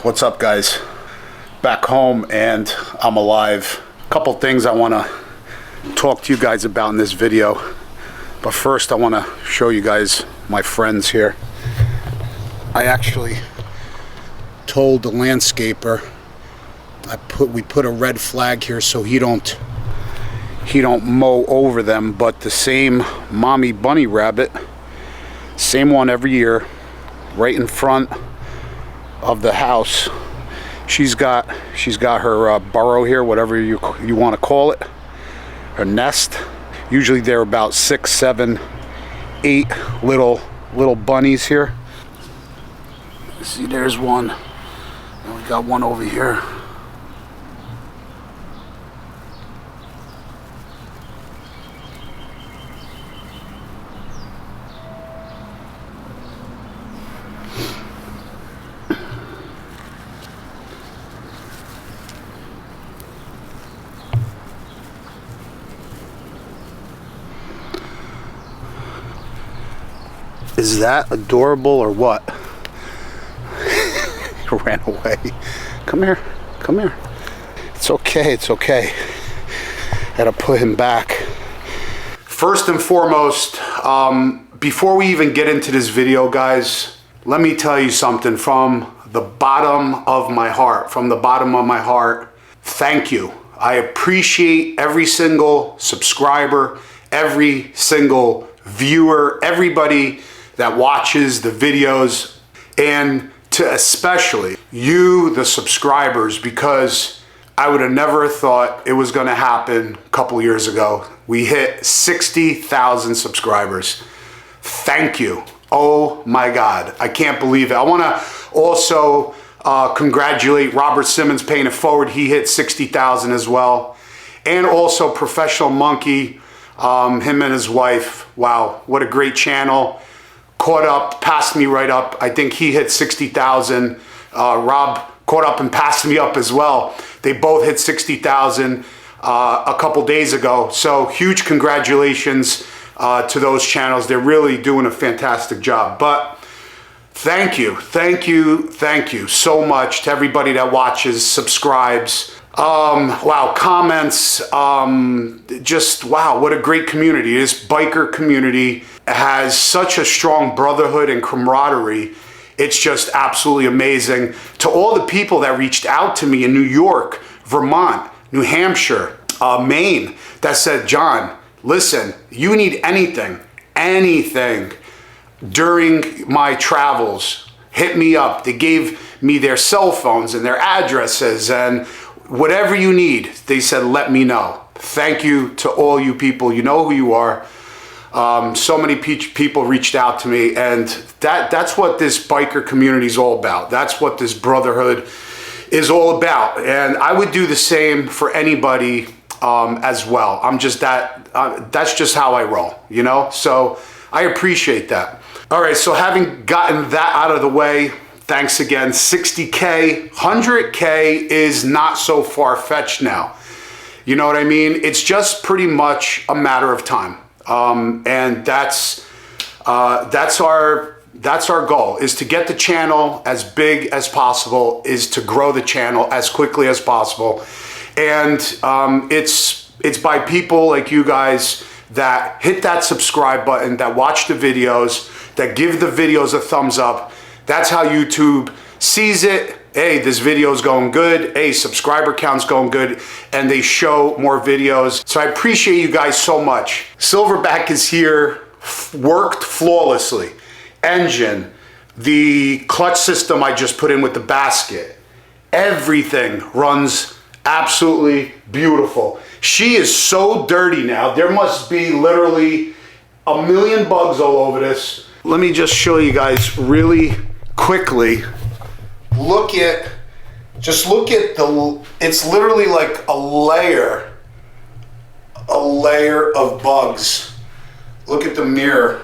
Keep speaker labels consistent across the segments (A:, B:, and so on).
A: What's up, guys? Back home and I'm alive. A couple things I want to talk to you guys about in this video, but first I want to show you guys my friends here. I actually told the landscaper we put a red flag here so he don't mow over them, but the same mommy bunny rabbit, same one every year, right in front of the house. She's got her burrow here, whatever you want to call it, her nest. Usually they're about 6, 7, 8 little bunnies here. See, there's one, and we got one over here. Is that adorable or what? He ran away. Come here, come here. It's okay, it's okay. Gotta put him back. First and foremost, before we even get into this video, guys, let me tell you something from the bottom of my heart. From the bottom of my heart, thank you. I appreciate every single subscriber, every single viewer, everybody that watches the videos, and to especially you, the subscribers, because I would have never thought it was gonna happen a couple years ago. We hit 60,000 subscribers. Thank you. Oh my God, I can't believe it. I wanna also congratulate Robert Simmons paying it forward. He hit 60,000 as well. And also Professional Monkey, him and his wife. Wow, what a great channel. Caught up, passed me right up. I think he hit 60,000. Rob caught up and passed me up as well. They both hit 60,000 a couple days ago. So huge congratulations to those channels. They're really doing a fantastic job. But thank you so much to everybody that watches, subscribes. Wow, comments, just wow, what a great community. This biker community has such a strong brotherhood and camaraderie. It's just absolutely amazing. To all the people that reached out to me in New York, Vermont, New Hampshire, Maine, that said, John, listen, you need anything during my travels, hit me up. They gave me their cell phones and their addresses and whatever you need, they said, let me know. Thank you to all you people. You know who you are. So many people reached out to me, and that's what this biker community is all about. That's what this brotherhood is all about. And I would do the same for anybody as well. I'm just that's just how I roll, you know? So I appreciate that. All right, so having gotten that out of the way, thanks again. 60K, 100K is not so far-fetched now. You know what I mean? It's just pretty much a matter of time. And that's our goal, is to get the channel as big as possible, is to grow the channel as quickly as possible. And it's by people like you guys that hit that subscribe button, that watch the videos, that give the videos a thumbs up. That's how YouTube sees it. Hey, this video is going good. Hey, subscriber count's going good. And they show more videos. So I appreciate you guys so much. Silverback is here, worked flawlessly. Engine, the clutch system I just put in with the basket, everything runs absolutely beautiful. She is so dirty now. There must be literally a million bugs all over this. Let me just show you guys really quickly. Just look at it's literally like a layer of bugs. Look at the mirror.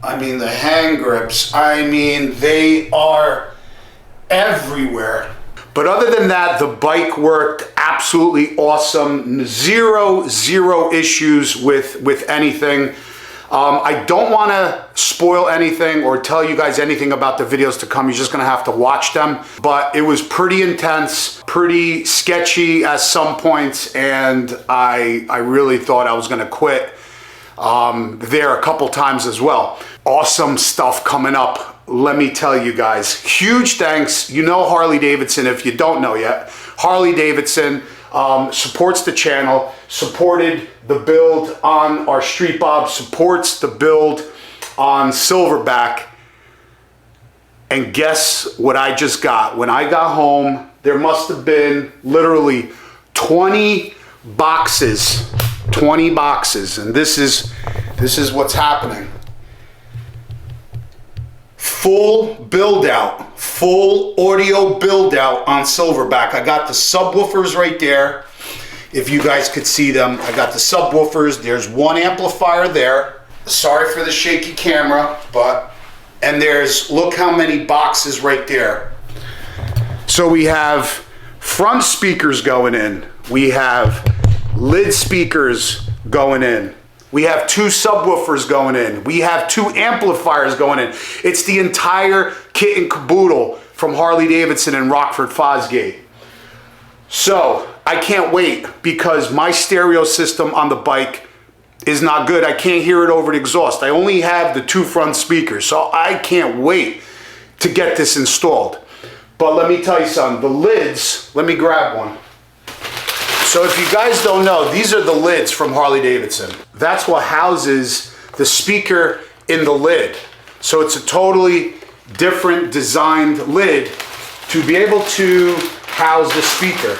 A: I mean, the hand grips, I mean, they are everywhere. But other than that, the bike worked absolutely awesome. Zero issues with anything. I don't want to spoil anything or tell you guys anything about the videos to come. You're just going to have to watch them. But it was pretty intense, pretty sketchy at some points, and I really thought I was going to quit there a couple times as well. Awesome stuff coming up, let me tell you guys. Huge thanks. You know Harley Davidson if you don't know yet. Harley Davidson supports the channel, supported the build on our Street Bob, supports the build on Silverback. And guess what I just got? When I got home, there must have been literally 20 boxes. 20 boxes, and this is what's happening. Full build out, full audio build out on Silverback. I got the subwoofers right there. If you guys could see them, I got the subwoofers. There's one amplifier there. Sorry for the shaky camera, and there's, look how many boxes right there. So we have front speakers going in. We have lid speakers going in. We have 2 subwoofers going in. We have 2 amplifiers going in. It's the entire kit and caboodle from Harley Davidson and Rockford Fosgate. So I can't wait, because my stereo system on the bike is not good. I can't hear it over the exhaust. I only have the 2 front speakers, so I can't wait to get this installed. But let me tell you something, the lids, let me grab one. So if you guys don't know, these are the lids from Harley Davidson. That's what houses the speaker in the lid. So it's a totally different designed lid to be able to house the speaker.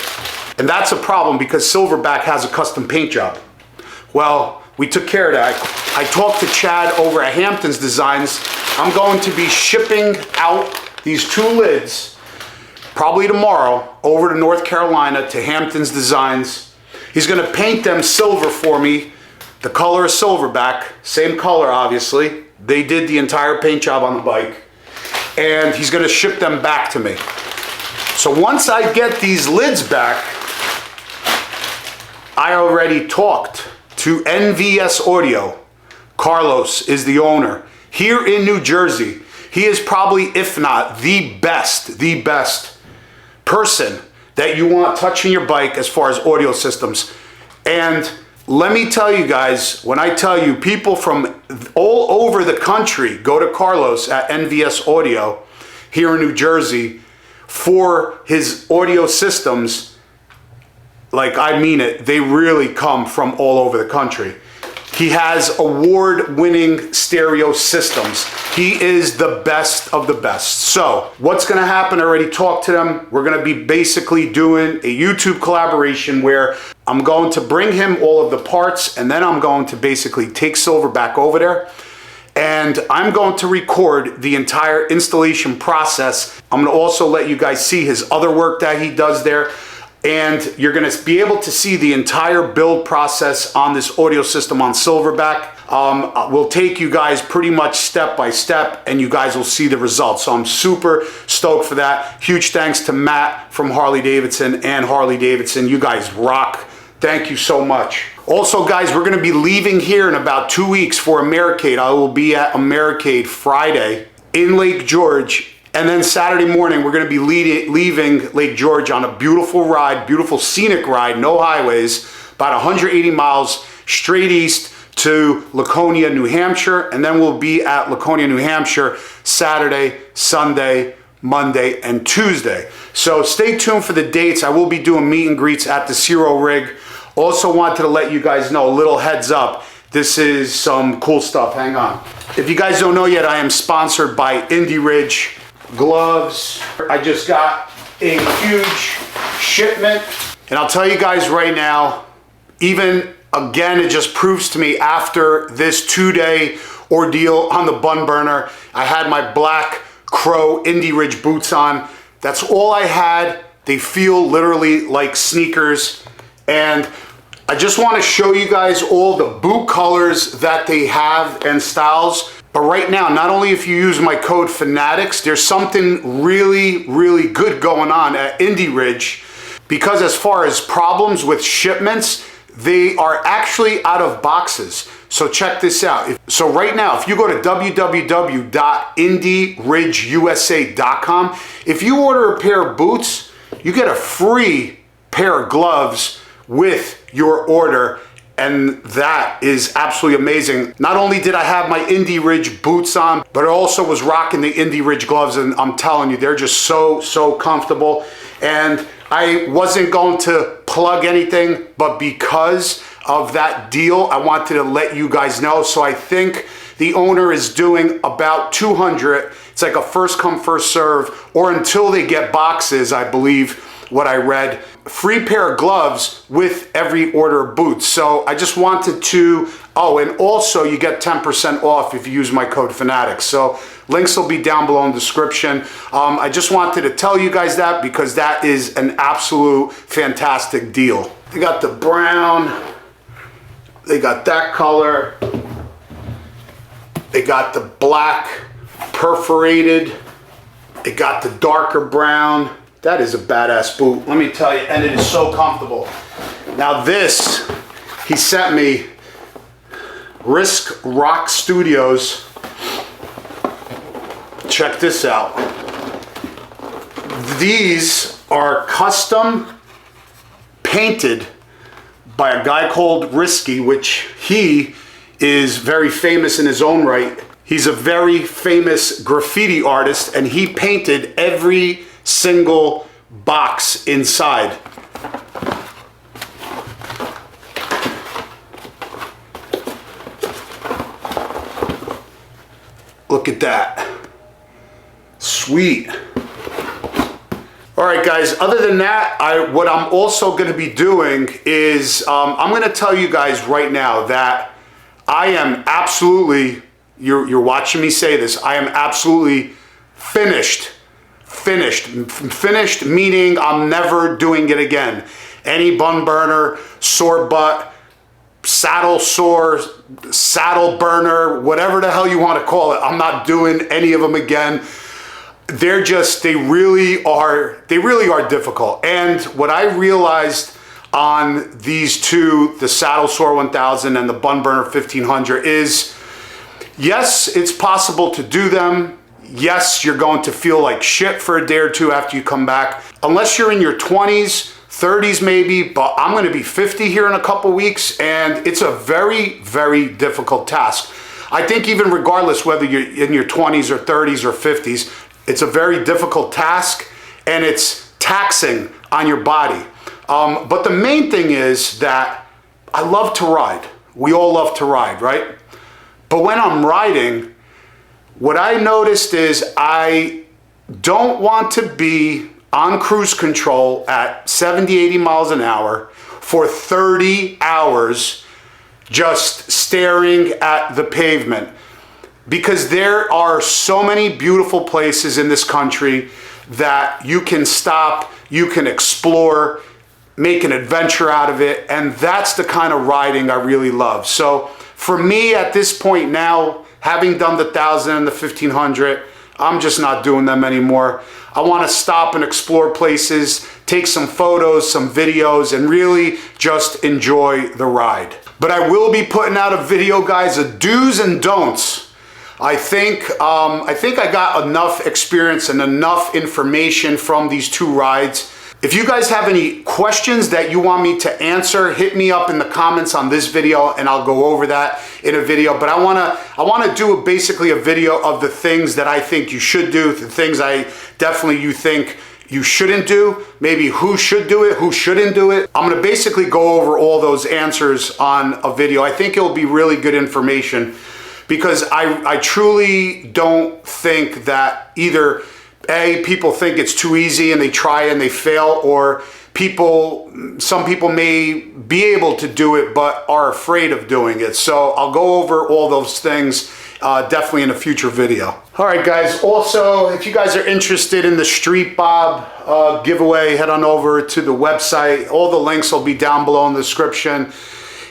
A: And that's a problem because Silverback has a custom paint job. Well, we took care of that. I talked to Chad over at Hampton's Designs. I'm going to be shipping out these 2 lids probably tomorrow over to North Carolina to Hampton's Designs. He's gonna paint them silver for me. The color is Silverback, same color obviously. They did the entire paint job on the bike, and he's gonna ship them back to me. So once I get these lids back, I already talked to NVS Audio. Carlos is the owner here in New Jersey. He is probably, if not the best person that you want touching your bike as far as audio systems. And let me tell you guys, when I tell you people from all over the country go to Carlos at NVS Audio here in New Jersey for his audio systems, like I mean it, they really come from all over the country. He has award-winning stereo systems. He is the best of the best. So what's gonna happen, I already talked to them. We're gonna be basically doing a YouTube collaboration where I'm going to bring him all of the parts, and then I'm going to basically take Silverback over there, and I'm going to record the entire installation process. I'm gonna also let you guys see his other work that he does there. And you're gonna be able to see the entire build process on this audio system on Silverback. We'll take you guys pretty much step by step, and you guys will see the results. So I'm super stoked for that. Huge thanks to Matt from Harley Davidson and Harley Davidson. You guys rock. Thank you so much. Also guys, we're gonna be leaving here in about 2 weeks for Americade. I will be at Americade Friday in Lake George. And then Saturday morning, we're gonna be leaving Lake George on a beautiful ride, beautiful scenic ride, no highways, about 180 miles straight east to Laconia, New Hampshire. And then we'll be at Laconia, New Hampshire, Saturday, Sunday, Monday, and Tuesday. So stay tuned for the dates. I will be doing meet and greets at the Zero Rig. Also wanted to let you guys know, a little heads up, this is some cool stuff, hang on. If you guys don't know yet, I am sponsored by Indy Ridge gloves. I just got a huge shipment, and I'll tell you guys right now, even again, it just proves to me after this 2-day ordeal on the bun burner, I had my black Crow Indy Ridge boots on. That's all I had. They feel literally like sneakers, and I just want to show you guys all the boot colors that they have and styles. But right now, not only if you use my code Fanatix, there's something really, really good going on at Indy Ridge, because as far as problems with shipments, they are actually out of boxes. So check this out. So right now, if you go to www.indieridgeusa.com, if you order a pair of boots, you get a free pair of gloves with your order. And that is absolutely amazing. Not only did I have my Indie Ridge boots on, but I also was rocking the Indie Ridge gloves, and I'm telling you, they're just so comfortable. And I wasn't going to plug anything, but because of that deal, I wanted to let you guys know. So I think the owner is doing about 200. It's like a first come, first serve, or until they get boxes, I believe what I read. Free pair of gloves with every order of boots. So I just wanted to, oh, and also you get 10% off if you use my code Fanatix. So links will be down below in the description. I just wanted to tell you guys that because that is an absolute fantastic deal. They got the brown, they got that color, they got the black perforated, they got the darker brown. That is a badass boot, let me tell you, and it is so comfortable. Now this, he sent me, Risk Rock Studios. Check this out. These are custom painted by a guy called Risky, which he is very famous in his own right. He's a very famous graffiti artist, and he painted every single box inside. Look at that. Sweet. All right, guys, other than that, what I'm also going to be doing is I'm going to tell you guys right now that I am absolutely, you're watching me say this, I am absolutely finished, meaning I'm never doing it again. Any bun burner, sore butt, saddle sore, saddle burner, whatever the hell you want to call it, I'm not doing any of them again. They really are difficult. And what I realized on these two, the Saddle Sore 1000 and the Bun Burner 1500, is yes, it's possible to do them. Yes, you're going to feel like shit for a day or two after you come back, unless you're in your 20s, 30s maybe, but I'm going to be 50 here in a couple weeks, and it's a very, very difficult task. I think even regardless whether you're in your 20s or 30s or 50s, it's a very difficult task, and it's taxing on your body. But the main thing is that I love to ride. We all love to ride, right? But when I'm riding, what I noticed is I don't want to be on cruise control at 70, 80 miles an hour for 30 hours just staring at the pavement. Because there are so many beautiful places in this country that you can stop, you can explore, make an adventure out of it, and that's the kind of riding I really love. So for me at this point now, having done the 1000 and the 1500, I'm just not doing them anymore. I want to stop and explore places, take some photos, some videos, and really just enjoy the ride. But I will be putting out a video, guys, of do's and don'ts. I think I got enough experience and enough information from these two rides. If you guys have any questions that you want me to answer, hit me up in the comments on this video and I'll go over that in a video. But I wanna do basically a video of the things that I think you should do, the things you think you shouldn't do, maybe who should do it, who shouldn't do it. I'm gonna basically go over all those answers on a video. I think it'll be really good information, because I truly don't think that either people think it's too easy and they try and they fail, or some people may be able to do it but are afraid of doing it. So I'll go over all those things definitely in a future video. All right, guys, also if you guys are interested in the Street Bob giveaway, head on over to the website. All the links will be down below in the description.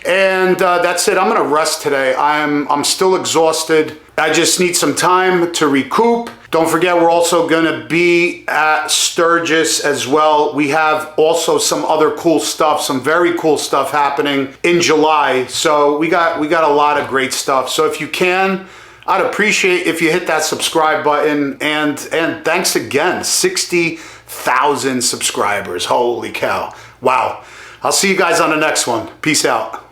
A: And that's it. I'm gonna rest today. I'm still exhausted. I just need some time to recoup, Don't forget, we're also gonna be at Sturgis as well. We have also some other cool stuff, some very cool stuff happening in July. So we got a lot of great stuff. So if you can, I'd appreciate if you hit that subscribe button, and thanks again, 60,000 subscribers. Holy cow. Wow. I'll see you guys on the next one. Peace out.